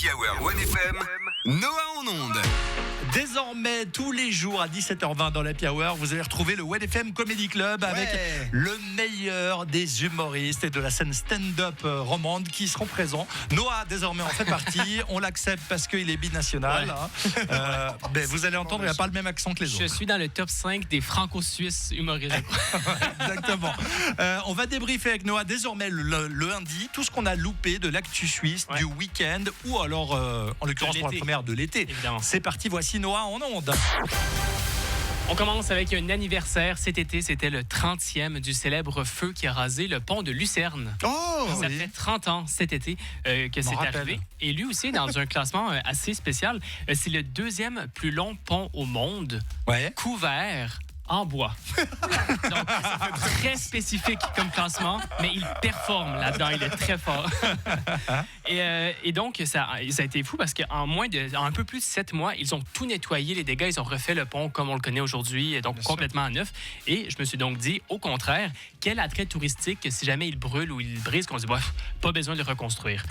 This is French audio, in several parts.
l'Happy Hour 1FM, Noah en onde. Désormais, tous les jours à 17h20 dans l'Happy Hour, vous allez retrouver le 1FM Comedy Club avec le meilleur des humoristes et de la scène stand-up romande qui seront présents. Noah, désormais, en fait partie. On l'accepte parce qu'il est binational. Mais vous allez entendre, il n'a pas le même accent que les autres. Je suis dans le top 5 des franco-suisses humoristes. Exactement. On va débriefer avec Noah désormais le lundi tout ce qu'on a loupé de l'actu suisse du week-end ou alors, en l'occurrence pour la première de l'été. Évidemment. C'est parti, voici Noah en onde. On commence avec un anniversaire. Cet été, c'était le 30e du célèbre feu qui a rasé le pont de Lucerne. Oh, Ça fait 30 ans cet été que c'est arrivé. Et lui aussi, dans un classement assez spécial, c'est le deuxième plus long pont au monde couvert en bois. Donc, très spécifique comme classement, mais il performe là-dedans, il est très fort. Et donc, ça a été fou parce qu'en en un peu plus de 7 mois, ils ont tout nettoyé, les dégâts, ils ont refait le pont comme on le connaît aujourd'hui, donc complètement à neuf. Et je me suis donc dit, au contraire, quel attrait touristique que si jamais il brûle ou il brise, qu'on se dit, bref, pas besoin de le reconstruire.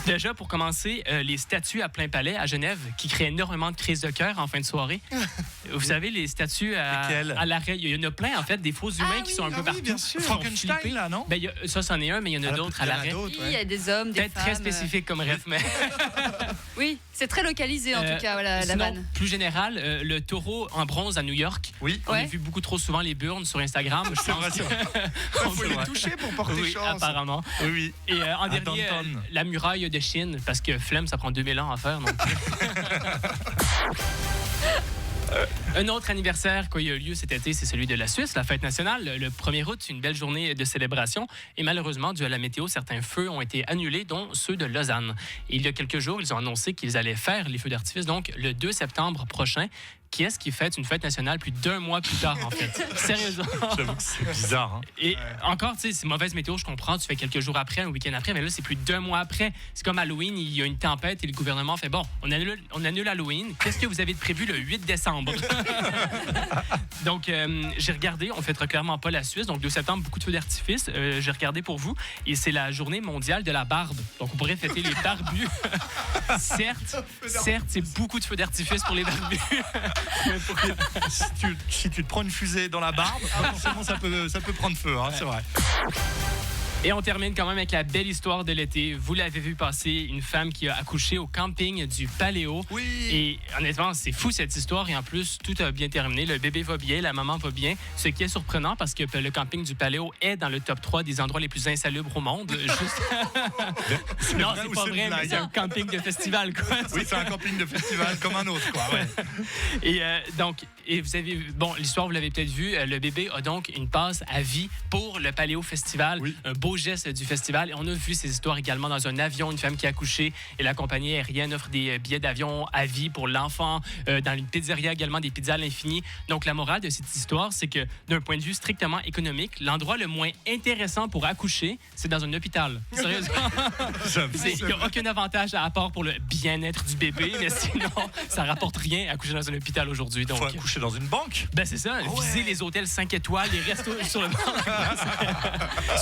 Déjà, pour commencer, les statues à plein palais à Genève qui créent énormément de crises de cœur en fin de soirée. Vous savez, les statues à l'arrêt, il y en a plein, en fait, des faux humains qui sont un peu partout. Bien sûr. Frankenstein, là, non? Ben, ça, c'en est un, mais il y en a d'autres à l'arrêt. Il y a des hommes, des Peut-être femmes. très spécifique comme rêve, mais... Oui, c'est très localisé en tout cas, voilà, la sinon, vanne. plus général, le taureau en bronze à New York. Oui. On a vu beaucoup trop souvent les burnes sur Instagram. Je pense Il faut les toucher pour porter chance. Apparemment. Oui. Et en dernier, la muraille de Chine, parce que flemme, ça prend 2000 ans à faire. Donc... Un autre anniversaire qui a eu lieu cet été, c'est celui de la Suisse, la fête nationale. Le 1er août, une belle journée de célébration. Et malheureusement, dû à la météo, certains feux ont été annulés, dont ceux de Lausanne. Et il y a quelques jours, ils ont annoncé qu'ils allaient faire les feux d'artifice, donc le 2 septembre prochain. Qui est-ce qui fête une fête nationale plus d'1 mois plus tard, en fait? Sérieusement. J'avoue que c'est bizarre. Hein? Et encore, tu sais, c'est mauvaise météo, je comprends. Tu fais quelques jours après, un week-end après, mais là, c'est plus d'1 mois après. C'est comme Halloween, il y a une tempête et le gouvernement fait bon, on annule Halloween. Qu'est-ce que vous avez de prévu le 8 décembre? Donc, j'ai regardé, on fêtera clairement pas la Suisse. Donc, 2 septembre, beaucoup de feux d'artifice. J'ai regardé pour vous. Et c'est la journée mondiale de la barbe. Donc, on pourrait fêter les barbus. Certes, c'est beaucoup de feux d'artifice pour les barbus. Si tu te prends une fusée dans la barbe, potentiellement ça peut prendre feu, hein, c'est vrai. Et on termine quand même avec la belle histoire de l'été. Vous l'avez vu passer, une femme qui a accouché au camping du Paléo. Oui. Et honnêtement, c'est fou cette histoire. Et en plus, tout a bien terminé. Le bébé va bien, la maman va bien. Ce qui est surprenant parce que le camping du Paléo est dans le top 3 des endroits les plus insalubres au monde. Non, c'est pas vrai, mais c'est un camping de festival, quoi. Oui, c'est un camping de festival comme un autre, quoi. Ouais. Et donc, vous avez bon, l'histoire, vous l'avez peut-être vu. Le bébé a donc une passe à vie pour le Paléo Festival. Oui. Un beau geste du festival. Et on a vu ces histoires également dans un avion, une femme qui a accouché et la compagnie aérienne offre des billets d'avion à vie pour l'enfant. Dans une pizzeria également, des pizzas à l'infini. Donc, la morale de cette histoire, c'est que d'un point de vue strictement économique, l'endroit le moins intéressant pour accoucher, c'est dans un hôpital. Sérieusement. Il n'y a aucun avantage à part pour le bien-être du bébé, mais sinon, ça rapporte rien à accoucher dans un hôpital aujourd'hui. Donc, faut accoucher dans une banque. Ben, c'est ça. Viser les hôtels 5 étoiles, les restos sur le banc.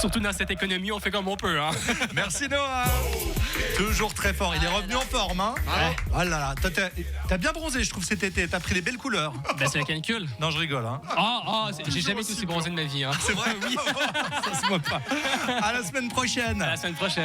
Surtout dans cette économie, on fait comme on peut. Hein. Merci Noah. Toujours très fort. Il est revenu en forme. Hein. Ah là là. T'as bien bronzé, je trouve, cet été. T'as pris les belles couleurs. Ben, c'est la canicule. Non, je rigole. Hein. J'ai jamais été aussi bronzé de ma vie. Hein. C'est vrai, oui. Ça se voit pas. À la semaine prochaine. À la semaine prochaine.